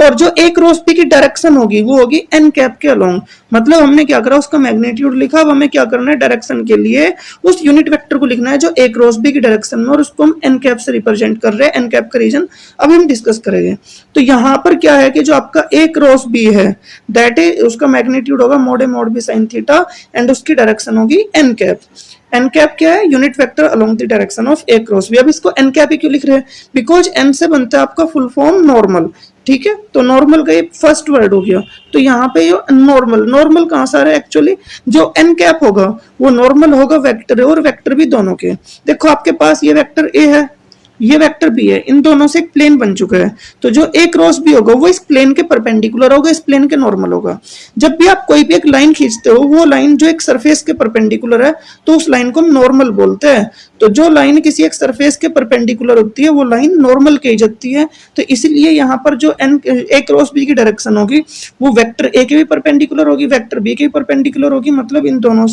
और जो ए क्रॉस बी की डायरेक्शन होगी वो होगी एन कैप के अलोंग, मतलब हमने क्या करा? उसका मैग्नीट्यूड लिखा, अब हमें क्या करना है? डायरेक्शन के लिए उस यूनिट वेक्टर को लिखना है जो ए क्रॉस बी की डायरेक्शन में, और उसको हम एन कैप से रिप्रेजेंट कर रहे हैं। एन कैप का रीजन अभी हम डिस्कस करेंगे। तो यहाँ पर क्या है कि जो आपका ए क्रॉस बी है दैट इज उसका मैग्नीट्यूड होगा mod A mod B sine theta and उसकी डायरेक्शन होगी एन कैप। एन कैप क्या है? Unit vector along the direction of A cross B. अब इसको एन कैप ही क्यों लिख रहे हैं? बिकॉज एन से बनता है आपका फुल फॉर्म नॉर्मल, ठीक है। तो नॉर्मल का ये फर्स्ट वर्ड हो गया। तो यहाँ पे ये नॉर्मल, नॉर्मल कहाँ से आ रहा है? एक्चुअली जो एन कैप होगा वो नॉर्मल होगा वेक्टर और वेक्टर भी दोनों के। देखो आपके पास ये वेक्टर ए है, ये वेक्टर बी है, इन दोनों से एक प्लेन बन चुका है। तो जो ए क्रॉस बी होगा वो इस प्लेन के परपेंडिकुलर होगा, इस प्लेन के नॉर्मल होगा। जब भी आप कोई भी एक लाइन खींचते हो वो लाइन जो एक सरफेस के परपेंडिकुलर है तो उस लाइन को हम नॉर्मल बोलते हैं। तो जो लाइन किसी एक सरफेस के परपेंडिकुलर होती है वो लाइन नॉर्मल कही जाती है। तो इसलिए यहाँ पर जो एन ए क्रॉस बी की डायरेक्शन होगी वो वेक्टर ए के भी परपेंडिकुलर होगी, वेक्टर बी के भी परपेंडिकुलर होगी। मतलब इन दोनों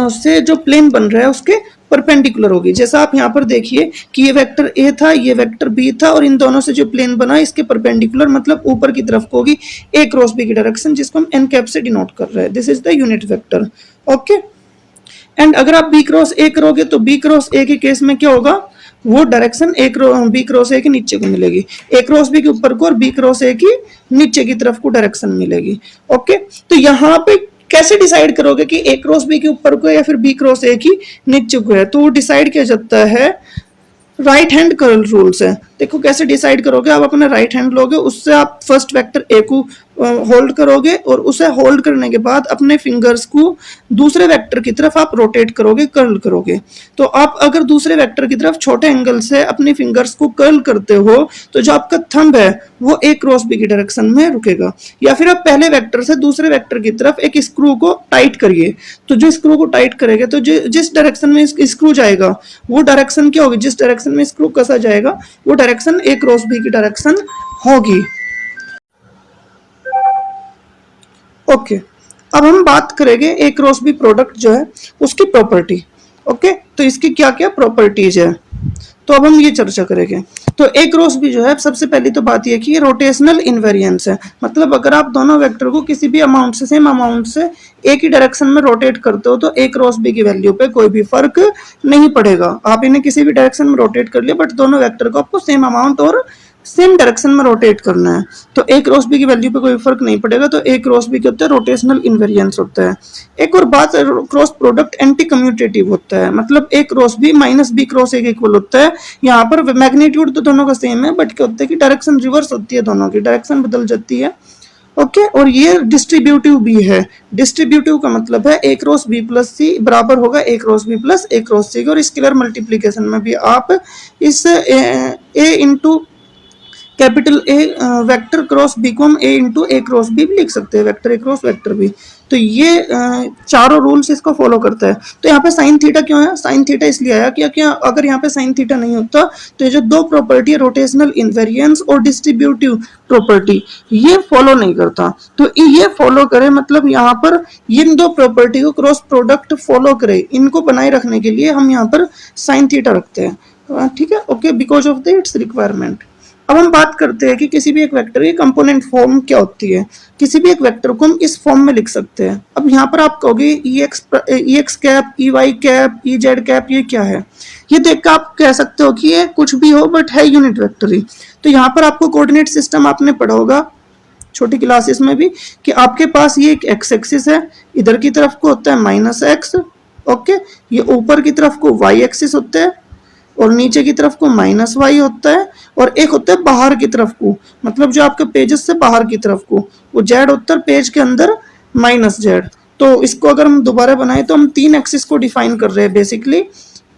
से जो प्लेन बन रहा है उसके परपेंडिकुलर होगी। जैसा आप यहाँ पर देखिए कि ये वेक्टर ए था, ये वेक्टर बी था, और इन दोनों से जो प्लेन बना इसके परपेंडिकुलर मतलब ऊपर की तरफ को होगी ए क्रॉस बी की डायरेक्शन, जिसको हम एन कैप से डिनोट कर रहे हैं। This is the unit vector, okay. And अगर आप बी क्रॉस ए करोगे तो बी क्रॉस ए के केस में क्या होगा? वो डायरेक्शन बी क्रॉस ए के नीचे को मिलेगी, ए क्रॉस बी के ऊपर को और बी क्रॉस ए की नीचे की तरफ को डायरेक्शन मिलेगी, ओके। तो यहाँ पे कैसे डिसाइड करोगे कि ए क्रॉस बी के ऊपर को या फिर बी क्रॉस ए की नीचे को है? तो वो डिसाइड किया जाता है राइट हैंड कर्ल रूल से। देखो कैसे डिसाइड करोगे? आप अपना राइट हैंड लोगे, उससे आप फर्स्ट वेक्टर ए को होल्ड करोगे और उसे होल्ड करने के बाद अपने फिंगर्स को दूसरे वेक्टर की तरफ आप रोटेट करोगे, कर्ल करोगे। तो आप अगर दूसरे वेक्टर की तरफ छोटे एंगल से अपनी फिंगर्स को कर्ल करते हो तो जो आपका थंब है वो ए क्रॉस बी की डायरेक्शन में रुकेगा। या फिर आप पहले वेक्टर से दूसरे वेक्टर की तरफ एक स्क्रू को टाइट करिए, तो जो स्क्रू को टाइट करेंगे तो जिस डायरेक्शन में स्क्रू जाएगा वो डायरेक्शन क्या होगी? जिस डायरेक्शन में स्क्रू कसा जाएगा वो डायरेक्शन ए क्रॉस बी की डायरेक्शन होगी, ओके। अब हम बात करेंगे ए क्रॉस बी प्रोडक्ट जो है उसकी प्रॉपर्टी, ओके। तो इसकी क्या क्या प्रॉपर्टीज है तो अब हम ये चर्चा करेंगे। तो ए क्रॉस बी जो है सबसे पहली तो बात ये कि ये रोटेशनल इनवेरिएंस है। मतलब अगर आप दोनों वेक्टर को किसी भी अमाउंट से सेम अमाउंट से एक ही डायरेक्शन में रोटेट करते हो तो ए क्रॉस बी की वैल्यू पे कोई भी फर्क नहीं पड़ेगा। आप इन्हें किसी भी डायरेक्शन में रोटेट कर लिया बट दोनों वेक्टर को आपको सेम अमाउंट और सेम डायरेक्शन में रोटेट करना है तो ए क्रॉस बी की वैल्यू पे कोई फर्क नहीं पड़ेगा। तो ए क्रॉस बी क्या होता है? रोटेशनल इनवेरिएंस होता है। एक और बात, क्रॉस प्रोडक्ट एंटी कम्यूटेटिव होता है। मतलब A cross B minus B cross A के इक्वल होता है। यहाँ पर मैग्नीट्यूड तो दोनों का सेम है बट क्या होता है कि डायरेक्शन रिवर्स होती है, दोनों की डायरेक्शन बदल जाती है, ओके। और ये डिस्ट्रीब्यूटिव भी है। डिस्ट्रीब्यूटिव का मतलब है A cross B plus C बराबर होगा A cross B plus A cross C. और स्केलर मल्टीप्लीकेशन में भी आप इस a into capital A vector cross B को हम a into A cross B भी लिख सकते हैं, vector A cross vector B. तो ये चारों रूल्स इसको फॉलो करता है। तो यहाँ पे साइन थीटा क्यों है? साइन थीटा इसलिए आया कि अगर यहाँ पे साइन थीटा नहीं होता तो ये जो दो प्रॉपर्टी है रोटेशनल इनवेरिएंस और डिस्ट्रीब्यूटिव प्रॉपर्टी ये फॉलो नहीं करता। तो ये फॉलो करे मतलब यहाँ पर इन दो प्रॉपर्टी को क्रॉस प्रोडक्ट फॉलो करे, इनको बनाए रखने के लिए हम यहाँ पर साइन थीटा रखते हैं, ठीक है, okay, because of the it's requirement. अब हम बात करते हैं कि किसी भी एक वेक्टर की कंपोनेंट फॉर्म क्या होती है। किसी भी एक वेक्टर को हम इस फॉर्म में लिख सकते हैं। अब यहाँ पर आप कहोगे E X cap, E Y cap, E Z cap, ये क्या है? ये देखकर आप कह सकते हो कि ये कुछ भी हो बट है यूनिट वेक्टर ही। तो यहाँ पर आपको कोऑर्डिनेट सिस्टम आपने पढ़ा होगा छोटी क्लासेस में भी कि आपके पास ये एक एक्स एक्सिस है, इधर की तरफ को होता है माइनस एक्स, ओके। ये ऊपर की तरफ को वाई एक्सिस होता है और नीचे की तरफ को माइनस वाई होता है, और एक होता है बाहर की तरफ को, मतलब जो आपके पेजेस से बाहर की तरफ को वो जेड होता है, पेज के अंदर माइनस जेड। तो इसको अगर हम दोबारा बनाए तो हम तीन एक्सिस को डिफाइन कर रहे हैं बेसिकली।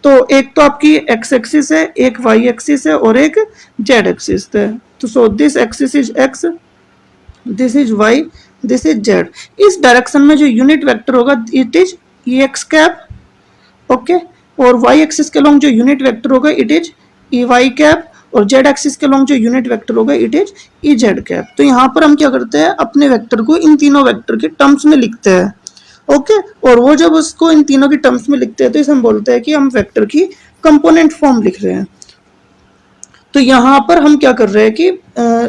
तो एक तो आपकी एक्स एक्सिस है, एक वाई एक्सिस है और एक जेड एक्सिस है। तो so this axis is X, this is Y, this is Z. इस डायरेक्शन में जो यूनिट वेक्टर होगा it is E X cap, okay. और वाई एक्सिस के लॉन्ग जो यूनिट वेक्टर होगा it is E Y cap, और जेड एक्सिस के लॉन्ग जो यूनिट वेक्टर होगा it is E Z cap. तो यहाँ पर हम क्या करते हैं, अपने वेक्टर को इन तीनों वेक्टर के टर्म्स में लिखते हैं, ओके। और वो जब उसको इन तीनों की टर्म्स में लिखते हैं तो इसे हम बोलते हैं कि हम वेक्टर की कंपोनेंट फॉर्म लिख रहे हैं। तो यहाँ पर हम क्या कर रहे हैं कि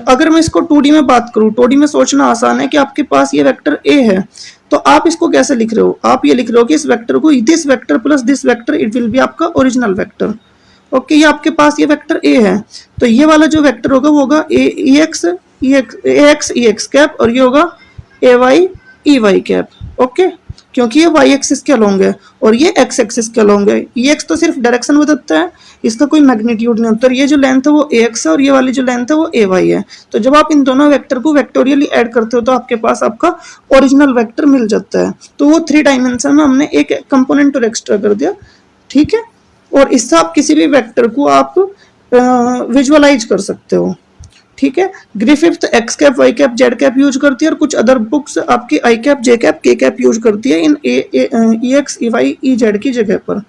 अगर मैं इसको 2D में बात करूँ, 2D में सोचना आसान है कि आपके पास ये वेक्टर ए है, तो आप इसको कैसे लिख रहे हो, आप ये लिख रहे हो कि इस वेक्टर को this vector plus this vector it will be आपका ओरिजिनल वेक्टर। ओके, ये आपके पास ये वेक्टर ए है, तो ये वाला जो वेक्टर होगा वो होगा ए एक्स ई एक्स कैप, और ये होगा ए वाई कैप। ओके, क्योंकि ये वाई एक्सिस के अलोंग है और ये एक्स एक्सिस के अलोंग है। ई एक्स तो सिर्फ डायरेक्शन बताता है, इसका कोई मैग्नीट्यूड नहीं होता। ये जो लेंथ है वो ए एक्स है और ये वाली जो लेंथ है वो ए वाई है। तो जब आप इन दोनों वेक्टर को वेक्टोरियली ऐड करते हो तो आपके पास आपका ओरिजिनल वेक्टर मिल जाता है। तो वो 3 डायमेंशन में हमने एक कंपोनेंट और एक्स्ट्रा कर दिया, ठीक है। और इससे आप किसी भी वेक्टर को आप विजुअलाइज कर सकते हो, ठीक है। Griffith X cap Y cap Z cap use करती है और कुछ अदर बुक्स आपकी I cap J cap K cap use करती है इन E X E Y E Z की जगह पर।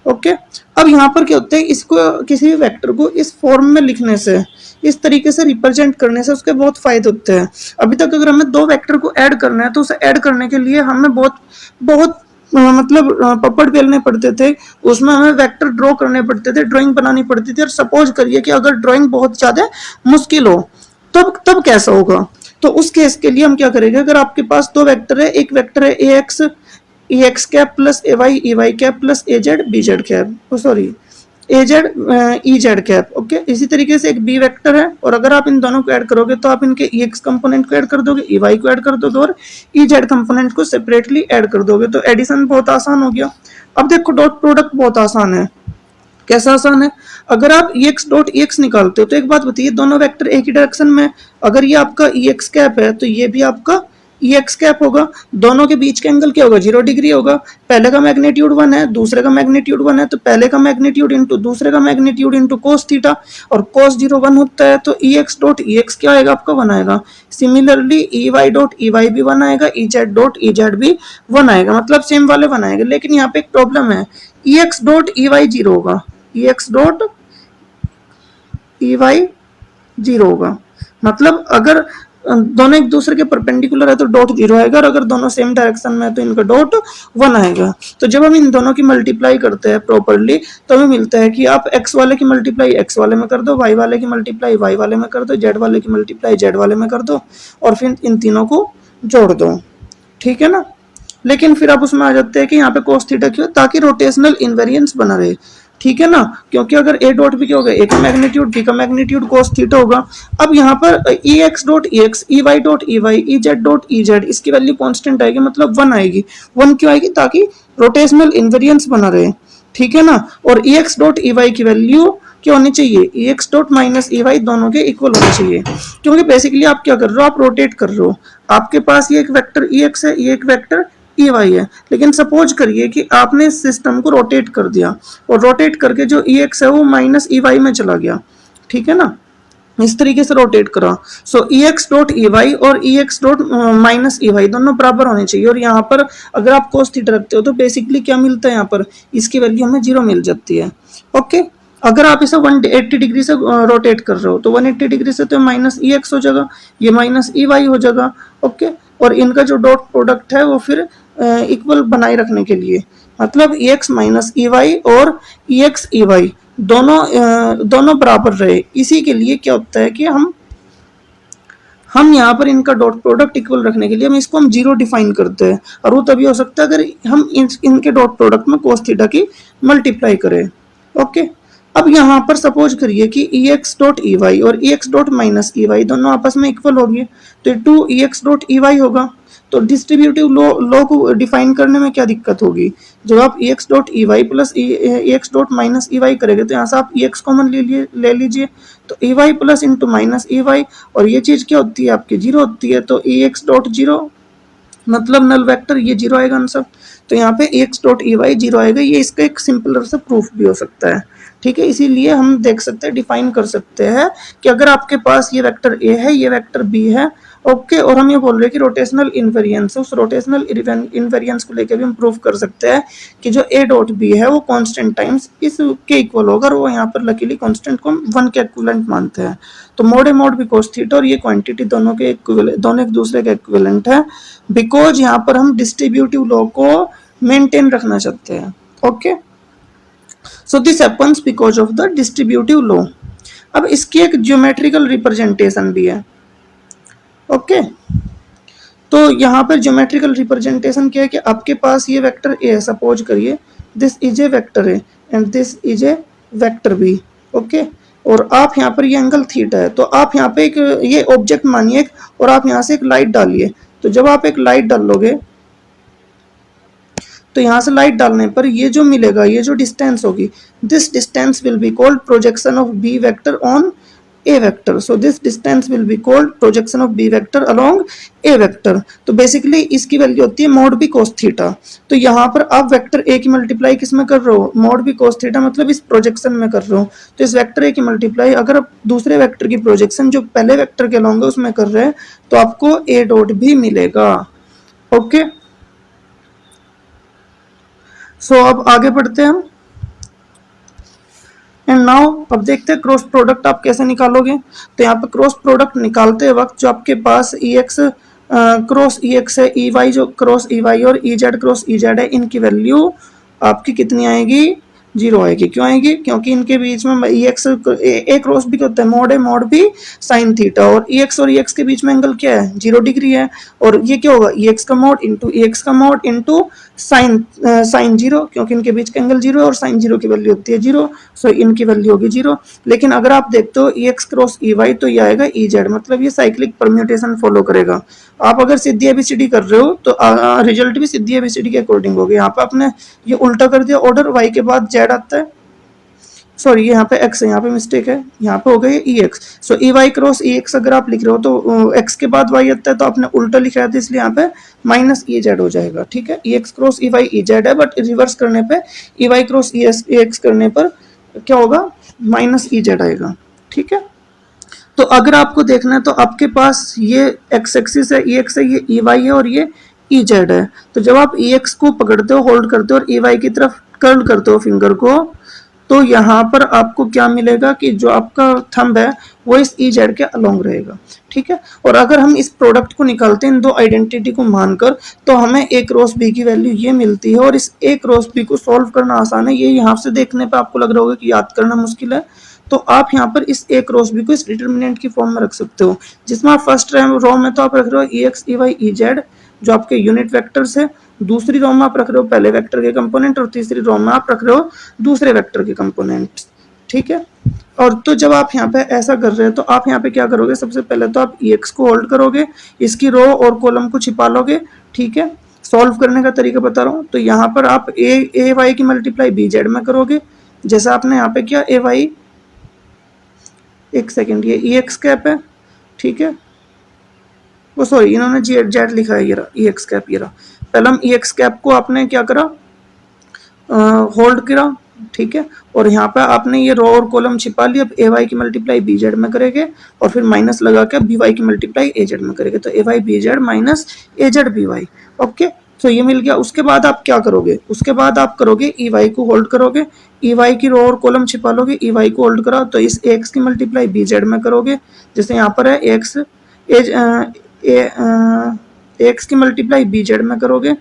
ओके, अब यहाँ पर क्या होता है, इसको किसी भी वेक्टर को इस फॉर्म में लिखने से, इस तरीके से रिप्रेजेंट करने से उसके बहुत फायदे होते हैं। अभी तक अगर हमें 2 वेक्टर को ऐड करना है तो उसे ऐड करने के लिए हमें बहुत बहुत मतलब पपड़ बेलने पड़ते थे, उसमें हमें वेक्टर ड्रॉ करने पड़ते थे, ड्राइंग बनानी पड़ती थी। और सपोज करिए कि अगर ड्राइंग बहुत ज्यादा मुश्किल हो तब कैसा होगा, तो उस केस के लिए हम क्या करेंगे, अगर आपके पास 2 वेक्टर है, एक वेक्टर है A X cap plus A Y cap plus A Z B Z cap, sorry A Z E Z cap. Okay, इसी तरीके से एक बी वेक्टर है और अगर आप इन दोनों को ऐड करोगे तो आप इनके ई एक्स कंपोनेंट को ऐड कर दोगे, ई वाई को ऐड कर दोगे और ई जेड कंपोनेंट को सेपरेटली ऐड कर दोगे। तो एडिशन बहुत आसान हो गया। अब देखो डॉट प्रोडक्ट बहुत आसान है। कैसा आसान है, अगर आप एक्स डॉट एक्स निकालते हो तो एक बात बताइए, दोनों वेक्टर एक ही डायरेक्शन में, अगर ये आपका ई एक्स कैप है तो ये भी आपका ई एक्स कैप होगा। दोनों के बीच का एंगल क्या होगा, 0 डिग्री होगा। पहले का मैग्नीट्यूड 1 है, दूसरे का मैग्नीट्यूड 1 है, तो पहले का मैग्नीट्यूड इंटू दूसरे का मैग्नीट्यूड इंटू कोस थीटा, और कोस 0 1 होता है तो E X dot E X क्या आएगा आपका 1 आएगा। Similarly E Y dot E Y भी 1 आएगा, E Z dot E Z भी 1 आएगा, मतलब सेम वाले 1 आएगा। लेकिन यहाँ पे एक प्रॉब्लम है, E X dot E Y 0 होगा, ई एक्स डॉट ई वाई 0 होगा। मतलब अगर दोनों एक दूसरे के परपेंडिकुलर है तो डॉट 0 आएगा, और अगर दोनों सेम डायरेक्शन में है तो इनका डॉट 1 आएगा। तो जब हम इन दोनों की मल्टीप्लाई करते हैं प्रॉपरली तो हमें मिलता है कि आप x वाले की मल्टीप्लाई x वाले में कर दो, y वाले की मल्टीप्लाई y वाले में कर दो, z वाले की मल्टीप्लाई z वाले में कर दो, और फिर इन तीनों को जोड़ दो, ठीक है ना। लेकिन फिर आप उसमें आ जाते हैं कि यहाँ पे cos थीटा क्यों, ताकि रोटेशनल इनवेरिएंस बना रहे, ठीक है ना। क्योंकि अगर ए डॉट भी क्या होगा, ए का मैग्नीट्यूड बी का मैग्नीट्यूड cos थीटा होगा। अब यहाँ पर E X dot E X, E Y dot E Y, E Z dot E Z, इसकी वैल्यू कांस्टेंट आएगी, मतलब 1 आएगी। 1 क्यों आएगी, ताकि रोटेशनल इनवेरिएंस बना रहे, ठीक है ना। और E X dot E Y की वैल्यू क्या होनी चाहिए, E X dot minus E Y दोनों के इक्वल होने चाहिए। क्योंकि बेसिकली आप क्या कर रहे हो, आप रोटेट कर रहे हो। आपके पास ये एक वेक्टर ई एक्स है, ये एक वेक्टर ई वाई है, लेकिन सपोज करिए कि आपने इस सिस्टम को रोटेट कर दिया और रोटेट करके जो ई एक्स है वो माइनस ई वाई में चला गया, ठीक है ना। इस तरीके से रोटेट करा, so E X dot E Y और E X dot minus E Y दोनों बराबर होने चाहिए। और यहाँ पर अगर आप कोस थीटा रखते हो तो बेसिकली क्या मिलता है, यहाँ पर इसकी वैल्यू हमें 0 मिल जाती है। ओके, अगर आप इसे 180 डिग्री से रोटेट कर रहे हो तो 180 डिग्री से तो माइनस ई एक्स हो जाएगा, ये माइनस ई वाई हो जाएगा। ओके, और इनका जो डॉट प्रोडक्ट है वो फिर इक्वल बनाए रखने के लिए, मतलब ई एक्स माइनस ई वाई और ई एक्स ई वाई दोनों बराबर रहे। इसी के लिए क्या होता है कि हम यहाँ पर इनका डॉट प्रोडक्ट इक्वल रखने के लिए हम इसको 0 डिफाइन करते हैं, और वो तभी हो सकता है अगर हम इनके डॉट प्रोडक्ट में कोस थीटा की मल्टीप्लाई करें। ओके, अब यहाँ पर सपोज करिए कि E X dot E Y और E X dot minus E Y दोनों आपस में इक्वल हो गए, तो 2 E X dot E Y होगा। तो डिस्ट्रीब्यूटिव लॉ को डिफाइन करने में क्या दिक्कत होगी, जब आप E X dot E Y plus E X dot minus E Y करेंगे तो यहाँ से आप ई एक्स कॉमन ले लीजिए, तो E Y plus into minus E Y, और ये चीज क्या होती है आपकी 0 होती है, तो ई एक्स डॉट 0 मतलब नल वेक्टर ये 0 आएगा आंसर। तो यहाँ पे एक्स डॉट ई वाई 0 आएगा, ये इसका एक सिंपलर सा प्रूफ भी हो सकता है, ठीक है। इसीलिए हम देख सकते हैं, डिफाइन कर सकते हैं कि अगर आपके पास ये वेक्टर ए है, ये वेक्टर बी है, ओके, और हम ये बोल रहे हैं कि रोटेशनल इनवेरिएंस, उस रोटेशनल इनवेरिएंस को लेकर भी हम प्रूफ कर सकते हैं कि जो ए डॉट बी है वो कांस्टेंट टाइम्स इसके इक्वल होगा, और वो यहाँ पर लकीली कांस्टेंट को हम 1 के इक्विवेलेंट मानते हैं। तो मोड ए मोड भी cos थीटा और ये क्वांटिटी दोनों एक दूसरे के इक्विवेलेंट है, बिकॉज यहाँ पर हम डिस्ट्रीब्यूटिव लॉ को मेंटेन रखना चाहते हैं। Okay, so this happens because of the distributive law। अब इसकी एक ज्योमेट्रिकल रिप्रेजेंटेशन भी है। ओके, तो यहाँ पर ज्योमेट्रिकल रिप्रेजेंटेशन क्या है कि आपके पास ये वेक्टर ए है, सपोज करिए this is a vector A and this is a vector B. Okay, और आप यहाँ पर ये एंगल थीटा है, तो आप यहाँ पे एक ये ऑब्जेक्ट मानिए और आप यहाँ से एक लाइट डालिए। तो जब आप एक लाइट डालोगे तो यहाँ से लाइट डालने पर ये जो मिलेगा, ये जो डिस्टेंस होगी, this distance will be called projection of B vector on A vector. So this distance will be called projection of B vector along A vector. तो बेसिकली इसकी वैल्यू होती है मॉड बी कोस थीटा। तो यहाँ पर आप vector A की multiply किस में कर रहे हो, मॉड बी कोस थीटा, मतलब इस प्रोजेक्शन में कर रहे हो। तो इस वेक्टर ए की मल्टीप्लाई अगर आप दूसरे वेक्टर की प्रोजेक्शन जो पहले वेक्टर के अलोंग है उसमें कर रहे हैं तो आपको ए डॉट भी मिलेगा। ओके, सो अब आगे बढ़ते हैं हम। एंड नाउ अब देखते हैं क्रॉस प्रोडक्ट आप कैसे निकालोगे। तो यहाँ पे क्रॉस प्रोडक्ट निकालते वक्त जो आपके पास ई एक्स क्रॉस ई एक्स है, ई वाई जो क्रॉस ई वाई और ई जेड क्रॉस ई जेड है, इनकी वैल्यू आपकी कितनी आएगी, 0 आएगी। क्यों आएगी, क्योंकि इनके बीच में ई एक्स ए क्रॉस बी होता है mod A mod B sine theta, और ई एक्स और ई एक्स के बीच में एंगल क्या है, 0 डिग्री है। और ये क्या होगा, ई एक्स का मॉड इंटू ई एक्स का मॉड इंटू साइन 0, क्योंकि इनके बीच का एंगल 0 है और साइन 0 की वैल्यू होती है 0। सो इनकी वैल्यू होगी 0। लेकिन अगर आप देखते हो E X cross E Y तो ये आएगा ई जेड, मतलब ये साइक्लिक परम्यूटेशन फॉलो करेगा। आप अगर सीधी एबीसीडी कर रहे हो तो रिजल्ट भी सीधी एबीसीडी के अकॉर्डिंग होगा। यहाँ पे आपने ये उल्टा कर दिया ऑर्डर, वाई के बाद जेड आता है, सॉरी यहाँ पे एक्स है, यहाँ पे मिस्टेक है, यहाँ पे हो गई ई एक्स। सो ई वाई क्रॉस ई एक्स अगर आप लिख रहे हो तो एक्स के बाद वाई आता है, तो आपने उल्टा लिख रहा था इसलिए यहाँ पे माइनस ई जेड हो जाएगा। ठीक है, E X cross E Y E Z है, बट रिवर्स करने पे E Y cross E X करने पर क्या होगा, माइनस ई जेड आएगा। ठीक है, तो अगर आपको देखना है तो आपके पास ये एक्स एक्सिस है, ई एक्स है, ये ई वाई है और ये ई जेड है। तो जब आप ई एक्स को पकड़ते हो, होल्ड करते हो और ई वाई की तरफ कर्ल करते हो फिंगर को, तो यहाँ पर आपको क्या मिलेगा कि जो आपका थंब है वो इस ई जेड के अलोंग रहेगा। ठीक है, और अगर हम इस प्रोडक्ट को निकालते हैं इन दो आइडेंटिटी को मानकर, तो हमें ए क्रॉस बी की वैल्यू ये मिलती है। और इस ए क्रॉस बी को सॉल्व करना आसान है, ये यहाँ से देखने पे आपको लग रहा होगा कि याद करना मुश्किल है, तो आप यहाँ पर इस ए क्रॉस बी को इस डिटर्मिनेंट की फॉर्म में रख सकते हो, जिसमें आप फर्स्ट रो में तो आप रख रहे हो E X E Y E Z जो आपके यूनिट वेक्टर्स है, दूसरी रो में आप रख रहे हो पहले वेक्टर के कंपोनेंट और तीसरी रो में आप रख रहे हो दूसरे वेक्टर के कंपोनेंट। ठीक है, और तो जब आप यहाँ पे ऐसा कर रहे हो तो आप यहाँ पे क्या करोगे, सबसे पहले तो आप एक्स को होल्ड करोगे, इसकी रो और कॉलम को छिपा लोगे। ठीक है, सॉल्व करने का तरीका बता रहा हूँ। तो यहाँ पर आप ए वाई की मल्टीप्लाई बी जेड में करोगे, जैसा आपने यहाँ पे किया ए वाई, एक सेकेंड, ये ई एक्स कैप है। ठीक है, वो सॉरी इन्होंने जेड लिखा है, ये रहा ई एक्स कैप, ये रहा। पहले हम ई एक्स कैप को आपने क्या करा, होल्ड करा। ठीक है, और यहाँ पे आपने ये रो और कॉलम छिपा लिया। अब ए वाई की मल्टीप्लाई बी जेड में करेंगे और फिर माइनस लगा के बी वाई की मल्टीप्लाई ए जेड में करेंगे, तो ए वाई बी जेड माइनस ए जेड बी वाई। ओके, तो ये मिल गया। उसके बाद आप क्या करोगे, उसके बाद आप करोगे ई वाई को होल्ड करोगे, ई वाई की रो और कॉलम छिपा लोगे, ई वाई को होल्ड करा तो इस एक्स की मल्टीप्लाई बी जेड में करोगे, जैसे यहाँ पर है एक्स एक्स की मल्टीप्लाई बी जेड में करोगे,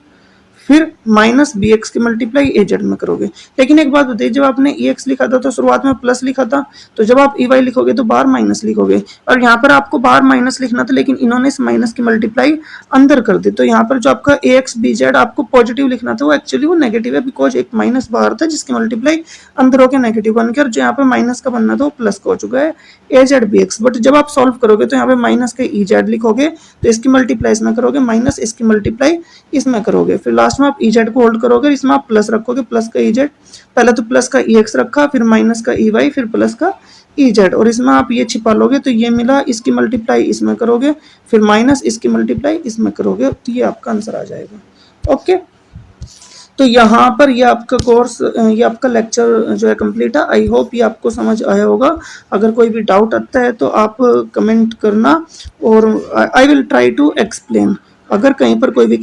फिर माइनस बी एक्स की मल्टीप्लाई ए जेड में करोगे। लेकिन एक बात बताइए, जब आपने ई एक्स लिखा था तो शुरुआत में प्लस लिखा था, तो जब आप ई वाई लिखोगे तो बाहर माइनस लिखोगे, और यहाँ पर आपको बाहर माइनस लिखना था लेकिन इन्होंने इस माइनस की मल्टीप्लाई अंदर कर दी। तो यहाँ पर जो आपका ए एक्स बी जेड आपको पॉजिटिव लिखना था वो एक्चुअली वो नेगेटिव है, बिकॉज एक माइनस बाहर था जिसकी मल्टीप्लाई अंदर होकर नेगेटिव बन गया, और जो यहाँ पे माइनस का बनना था वो प्लस का हो चुका है ए जेड बी एक्स। बट जब आप सॉल्व करोगे तो यहाँ पे माइनस का ई जेड लिखोगे, तो इसकी मल्टीप्लाई इसमें करोगे, माइनस इसकी मल्टीप्लाई इसमें करोगे, फिर लास्ट में आप ई जेड को होल्ड करोगे, इसमें आप प्लस रखोगे, प्लस का ई जेड, पहले तो प्लस का ई एक्स रखा, फिर माइनस का ई वाई, फिर प्लस का ई जेड, और इसमें आप ये छिपा लोगे तो ये मिला, इसकी मल्टीप्लाई इसमें करोगे, फिर माइनस इसकी मल्टीप्लाई इसमें करोगे, तो ये आपका आंसर आ जाएगा। ओके, तो यहाँ पर ये आपका कोर्स, ये आपका लेक्चर जो है कंप्लीट है। आई होप ये आपको समझ आया होगा। अगर कोई भी डाउट आता है तो आप कमेंट करना और I will try to explain. अगर कहीं पर कोई भी